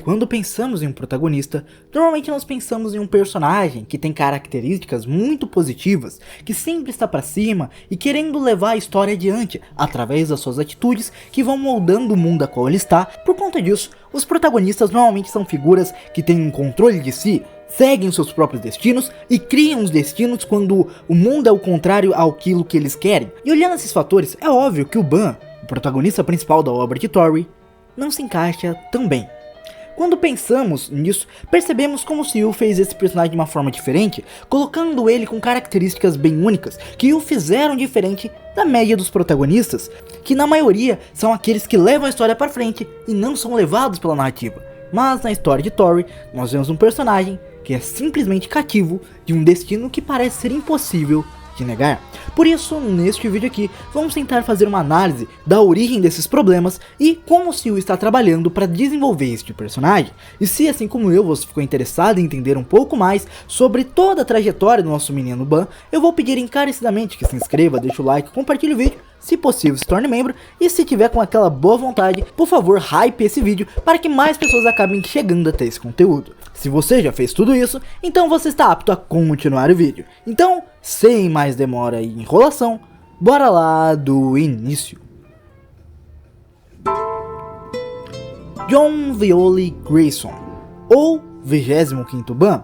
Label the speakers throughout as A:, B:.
A: Quando pensamos em um protagonista, normalmente nós pensamos em um personagem que tem características muito positivas, que sempre está para cima e querendo levar a história adiante, através das suas atitudes que vão moldando o mundo a qual ele está. Por conta disso, os protagonistas normalmente são figuras que têm um controle de si, seguem os seus próprios destinos e criam os destinos quando o mundo é o contrário àquilo que eles querem. E olhando esses fatores, é óbvio que o Ban, o protagonista principal da obra de Tori, não se encaixa tão bem. Quando pensamos nisso, percebemos como Siu fez esse personagem de uma forma diferente, colocando ele com características bem únicas, que o fizeram diferente da média dos protagonistas, que na maioria são aqueles que levam a história para frente e não são levados pela narrativa. Mas na história de Tori, nós vemos um personagem que é simplesmente cativo de um destino que parece ser impossível de negar. Por isso, neste vídeo aqui, vamos tentar fazer uma análise da origem desses problemas e como o Siu está trabalhando para desenvolver este personagem. E se, assim como eu, você ficou interessado em entender um pouco mais sobre toda a trajetória do nosso menino Ban, eu vou pedir encarecidamente que se inscreva, deixe o like, compartilhe o vídeo, se possível se torne membro, e se tiver com aquela boa vontade, por favor hype esse vídeo para que mais pessoas acabem chegando até esse conteúdo. Se você já fez tudo isso, então você está apto a continuar o vídeo. Então, sem mais demora e enrolação, bora lá do início. John Viola Grayson, ou 25º Ban,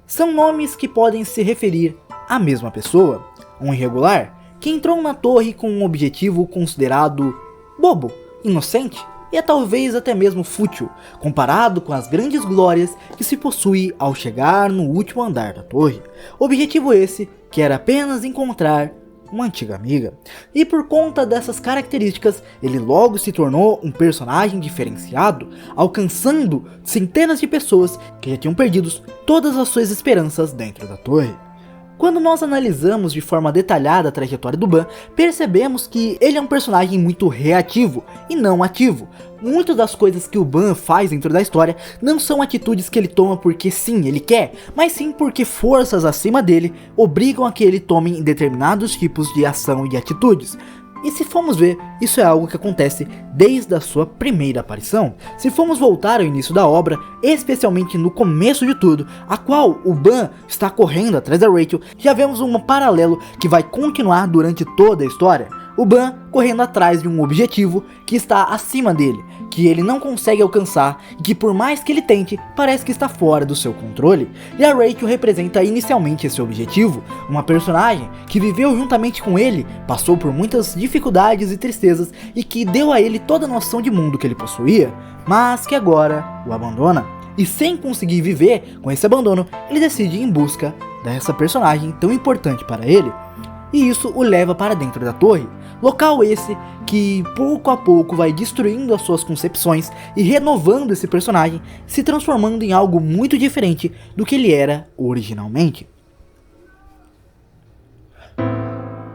A: são nomes que podem se referir à mesma pessoa, um irregular que entrou na torre com um objetivo considerado bobo, inocente e talvez até mesmo fútil, comparado com as grandes glórias que se possui ao chegar no último andar da torre. Objetivo esse que era apenas encontrar uma antiga amiga. E por conta dessas características, ele logo se tornou um personagem diferenciado, alcançando centenas de pessoas que já tinham perdido todas as suas esperanças dentro da torre. Quando nós analisamos de forma detalhada a trajetória do Ban, percebemos que ele é um personagem muito reativo e não ativo. Muitas das coisas que o Ban faz dentro da história não são atitudes que ele toma porque sim, ele quer, mas sim porque forças acima dele obrigam a que ele tome determinados tipos de ação e de atitudes. E se formos ver, isso é algo que acontece desde a sua primeira aparição. Se formos voltar ao início da obra, especialmente no começo de tudo, a qual o Ban está correndo atrás da Rachel, já vemos um paralelo que vai continuar durante toda a história. O Ban correndo atrás de um objetivo que está acima dele, que ele não consegue alcançar e que por mais que ele tente, parece que está fora do seu controle. E a Rachel representa inicialmente esse objetivo, uma personagem que viveu juntamente com ele, passou por muitas dificuldades e tristezas e que deu a ele toda a noção de mundo que ele possuía, mas que agora o abandona. E sem conseguir viver com esse abandono, ele decide ir em busca dessa personagem tão importante para ele, e isso o leva para dentro da torre. Local esse que pouco a pouco vai destruindo as suas concepções e renovando esse personagem, se transformando em algo muito diferente do que ele era originalmente.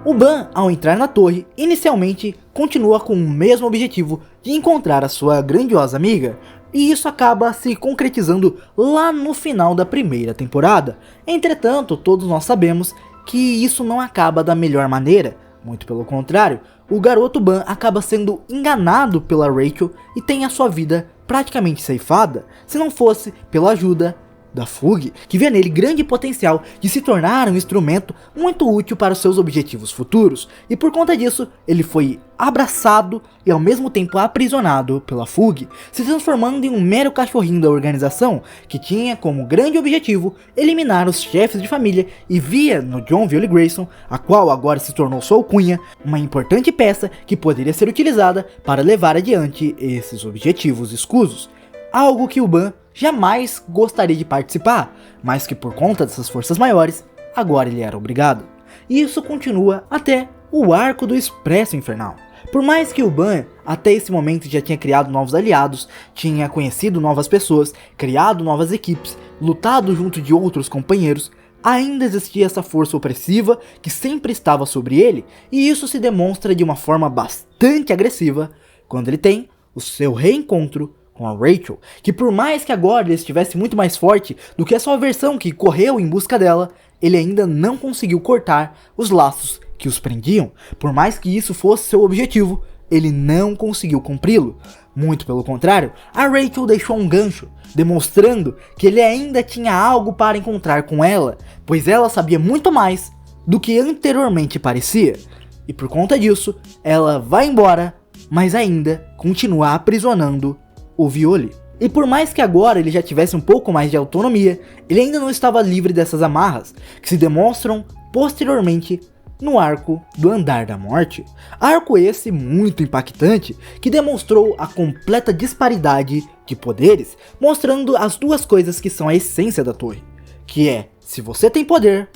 A: O Ban, ao entrar na torre, inicialmente continua com o mesmo objetivo de encontrar a sua grandiosa amiga, e isso acaba se concretizando lá no final da primeira temporada. Entretanto, todos nós sabemos que isso não acaba da melhor maneira. Muito pelo contrário, o garoto Ban acaba sendo enganado pela Rachel e tem a sua vida praticamente ceifada, se não fosse pela ajuda da Fug, que vê nele grande potencial de se tornar um instrumento muito útil para os seus objetivos futuros, e por conta disso, ele foi abraçado e ao mesmo tempo aprisionado pela Fug, se transformando em um mero cachorrinho da organização, que tinha como grande objetivo eliminar os chefes de família e via no John Viola Grayson, a qual agora se tornou sua alcunha, uma importante peça que poderia ser utilizada para levar adiante esses objetivos escusos. Algo que o Ban jamais gostaria de participar, mas que por conta dessas forças maiores, agora ele era obrigado. E isso continua até o arco do Expresso Infernal. Por mais que o Ban até esse momento já tinha criado novos aliados, tinha conhecido novas pessoas, criado novas equipes, lutado junto de outros companheiros, ainda existia essa força opressiva que sempre estava sobre ele, e isso se demonstra de uma forma bastante agressiva quando ele tem o seu reencontro com a Rachel, que por mais que agora ele estivesse muito mais forte do que a sua versão que correu em busca dela, ele ainda não conseguiu cortar os laços que os prendiam. Por mais que isso fosse seu objetivo, ele não conseguiu cumpri-lo. Muito pelo contrário, a Rachel deixou um gancho, demonstrando que ele ainda tinha algo para encontrar com ela, pois ela sabia muito mais do que anteriormente parecia. E por conta disso, ela vai embora, mas ainda continua aprisionando o Violi. E por mais que agora ele já tivesse um pouco mais de autonomia, ele ainda não estava livre dessas amarras, que se demonstram posteriormente no arco do Andar da Morte. Arco esse muito impactante, que demonstrou a completa disparidade de poderes, mostrando as duas coisas que são a essência da torre, que é, se você tem poder,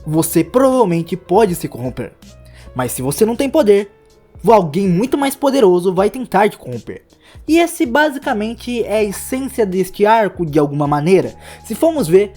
A: você provavelmente pode se corromper, mas se você não tem poder, alguém muito mais poderoso vai tentar te corromper. E esse basicamente é a essência deste arco de alguma maneira. Se formos ver,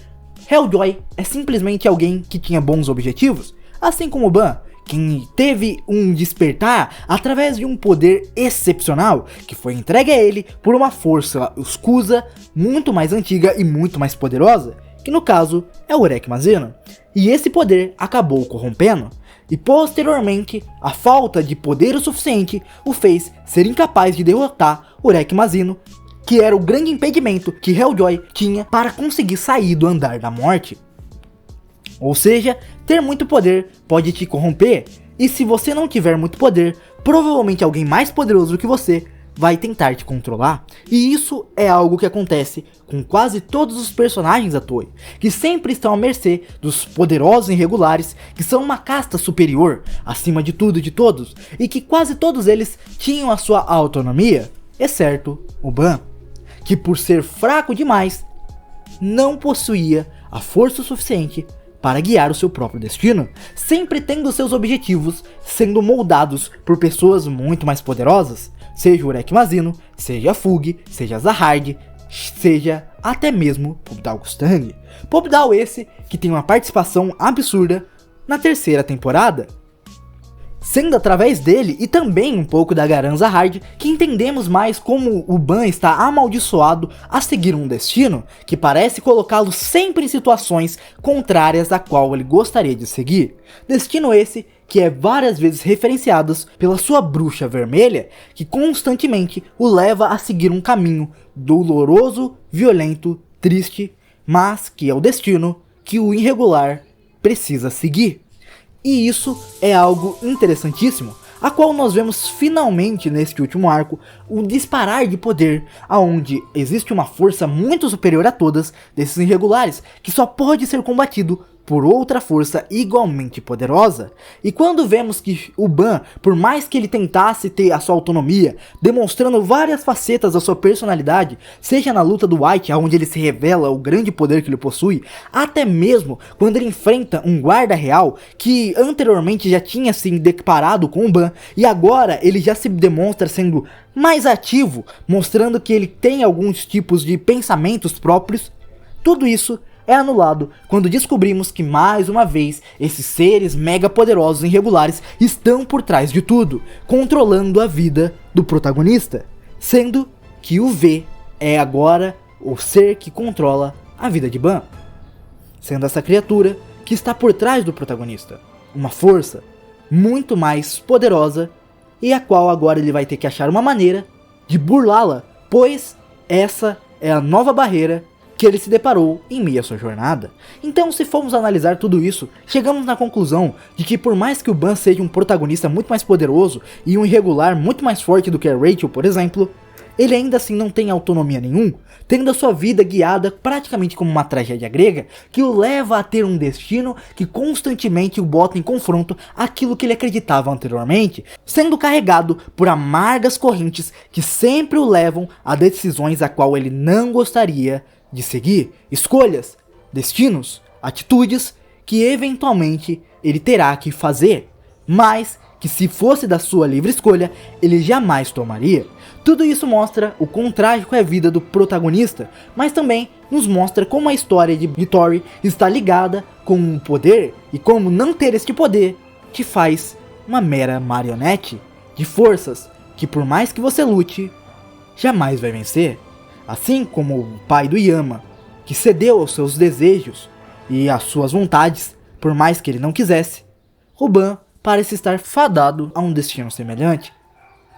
A: Helljoy é simplesmente alguém que tinha bons objetivos, assim como Ban, que teve um despertar através de um poder excepcional que foi entregue a ele por uma força escusa muito mais antiga e muito mais poderosa, que no caso é o Urek Mazino. E esse poder acabou o corrompendo, e posteriormente a falta de poder o suficiente o fez ser incapaz de derrotar Urek Mazino, que era o grande impedimento que Helljoy tinha para conseguir sair do Andar da Morte. Ou seja, ter muito poder pode te corromper, e se você não tiver muito poder, provavelmente alguém mais poderoso que você vai tentar te controlar. E isso é algo que acontece com quase todos os personagens da Toei, que sempre estão à mercê dos poderosos irregulares, que são uma casta superior, acima de tudo e de todos, e que quase todos eles tinham a sua autonomia, exceto o Ban, que por ser fraco demais, não possuía a força suficiente para guiar o seu próprio destino, sempre tendo seus objetivos sendo moldados por pessoas muito mais poderosas, seja o Urek Mazino, seja a Fug, seja a Zahard, seja até mesmo Popdal Gustang. Popdal esse que tem uma participação absurda na terceira temporada, sendo através dele e também um pouco da Garan Zahard que entendemos mais como o Ban está amaldiçoado a seguir um destino que parece colocá-lo sempre em situações contrárias a qual ele gostaria de seguir. Destino esse que é várias vezes referenciados pela sua bruxa vermelha, que constantemente o leva a seguir um caminho doloroso, violento, triste, mas que é o destino que o irregular precisa seguir. E isso é algo interessantíssimo, a qual nós vemos finalmente neste último arco o disparar de poder, aonde existe uma força muito superior a todas desses irregulares, que só pode ser combatido por outra força igualmente poderosa. E quando vemos que o Ban, por mais que ele tentasse ter a sua autonomia, demonstrando várias facetas da sua personalidade, seja na luta do White, onde ele se revela o grande poder que ele possui, até mesmo quando ele enfrenta um guarda real que anteriormente já tinha se deparado com o Ban, e agora ele já se demonstra sendo mais ativo, mostrando que ele tem alguns tipos de pensamentos próprios. Tudo isso é anulado quando descobrimos que mais uma vez esses seres mega poderosos e irregulares estão por trás de tudo, controlando a vida do protagonista, sendo que o V é agora o ser que controla a vida de Ban, sendo essa criatura que está por trás do protagonista, uma força muito mais poderosa e a qual agora ele vai ter que achar uma maneira de burlá-la, pois essa é a nova barreira que ele se deparou em meio à sua jornada. Então, se formos analisar tudo isso, chegamos na conclusão de que por mais que o Ban seja um protagonista muito mais poderoso e um irregular muito mais forte do que a Rachel, por exemplo, ele ainda assim não tem autonomia nenhum, tendo a sua vida guiada praticamente como uma tragédia grega, que o leva a ter um destino que constantemente o bota em confronto àquilo que ele acreditava anteriormente, sendo carregado por amargas correntes que sempre o levam a decisões a qual ele não gostaria de seguir, escolhas, destinos, atitudes que eventualmente ele terá que fazer, mas que se fosse da sua livre escolha, ele jamais tomaria. Tudo isso mostra o quão trágico é a vida do protagonista, mas também nos mostra como a história de Tori está ligada com o poder e como não ter este poder te faz uma mera marionete de forças que por mais que você lute, jamais vai vencer. Assim como o pai do Yama, que cedeu aos seus desejos e às suas vontades, por mais que ele não quisesse, o Ban parece estar fadado a um destino semelhante.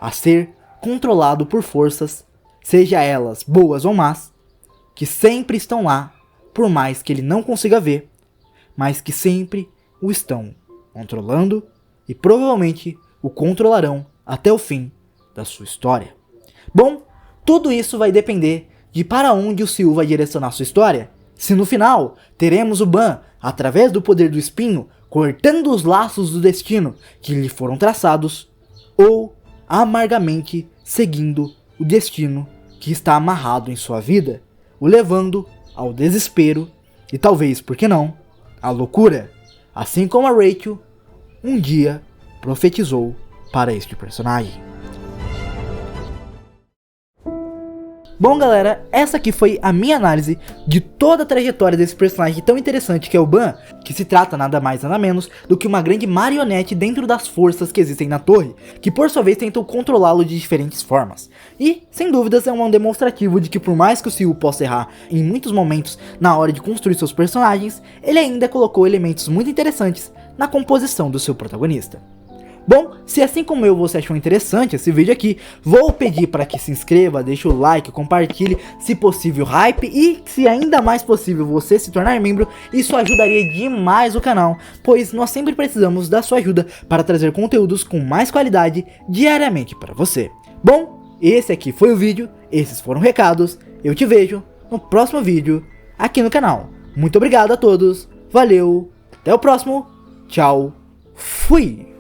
A: a ser controlado por forças, seja elas boas ou más, que sempre estão lá, por mais que ele não consiga ver, mas que sempre o estão controlando e provavelmente o controlarão até o fim da sua história. Bom, tudo isso vai depender de para onde o Siu vai direcionar sua história. Se no final teremos o Ban, através do poder do espinho, cortando os laços do destino que lhe foram traçados, ou amargamente seguindo o destino que está amarrado em sua vida, o levando ao desespero e talvez, por que não, à loucura, assim como a Rachel um dia profetizou para este personagem. Bom galera, essa aqui foi a minha análise de toda a trajetória desse personagem tão interessante que é o Ban, que se trata nada mais nada menos do que uma grande marionete dentro das forças que existem na torre, que por sua vez tentam controlá-lo de diferentes formas. E, sem dúvidas, é um demonstrativo de que por mais que o Siu possa errar em muitos momentos na hora de construir seus personagens, ele ainda colocou elementos muito interessantes na composição do seu protagonista. Bom, se assim como eu você achou interessante esse vídeo aqui, vou pedir para que se inscreva, deixe o like, compartilhe, se possível hype e se ainda mais possível você se tornar membro, isso ajudaria demais o canal, pois nós sempre precisamos da sua ajuda para trazer conteúdos com mais qualidade diariamente para você. Bom, esse aqui foi o vídeo, esses foram os recados, eu te vejo no próximo vídeo aqui no canal. Muito obrigado a todos, valeu, até o próximo, tchau, fui!